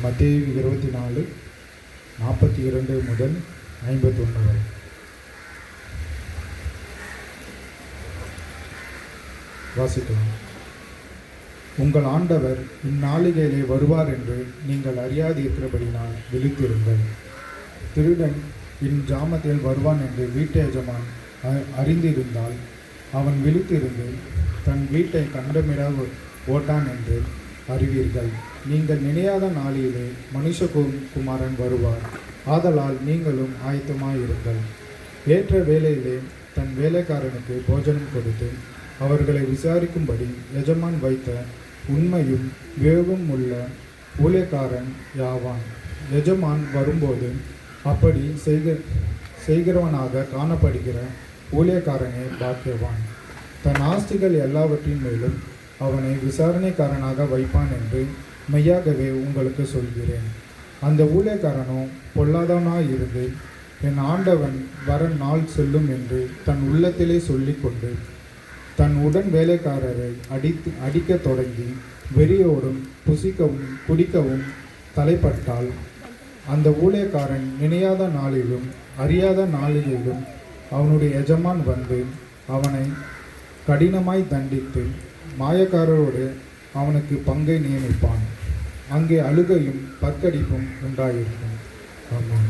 மத்தேயு 24:42 முதல் 51 வரை. வாசிக்கலாம். உங்கள் ஆண்டவர் இந்நாளிகையிலே வருவார் என்று நீங்கள் அறியாதிருக்கிறபடினால் விழித்திருங்கள். திருடன் இஞ்சாமத்தில் வருவான் என்று வீட்டு எஜமான் அறிந்திருந்தால் அவன் விழித்திருந்து தன் வீட்டை கண்டமிட ஓட்டான் என்று அறிவீர்கள். நீங்கள் நினையாத நாளிலே மனுஷகுமாரன் வருவார். ஆதலால் நீங்களும் ஆயத்தமாயிருங்கள். ஏற்ற வேளையிலே தன் வேலைக்காரனுக்கு போஜனம் கொடுத்து அவர்களை விசாரிக்கும்படி எஜமான் வைத்த உண்மையும் விவேகம் உள்ள ஊழியக்காரன் யாவான். எஜமான் வரும்போது அப்படி செய்கிறவனாக காணப்படுகிற ஊழியக்காரனே பாக்கியவான். தன் ஆஸ்திகள் எல்லாவற்றின் மேலும் அவனை விசாரணைக்காரனாக வைப்பான் என்று மெய்யாகவே உங்களுக்கு சொல்கிறேன். அந்த ஊழியக்காரனோ பொல்லாதவனாயிருந்து என் ஆண்டவன் வர நாள் செல்லும் என்று தன் உள்ளத்திலே சொல்லிக்கொண்டு தன் உடன் வேலைக்காரரை அடிக்க தொடங்கி வெறியோடும் புசிக்கவும் குடிக்கவும் தலைப்பட்டால் அந்த ஊழியக்காரன் நினையாத நாளிலும் அறியாத நாளிலும் அவனுடைய எஜமான் வந்து அவனை கடினமாய் தண்டித்து மாயக்காரரோடு அவனுக்கு பங்கை நியமிப்பான். அங்கே அழுகையும் பற்கடிப்பும் உண்டாயிருக்கும். ஆமாம்.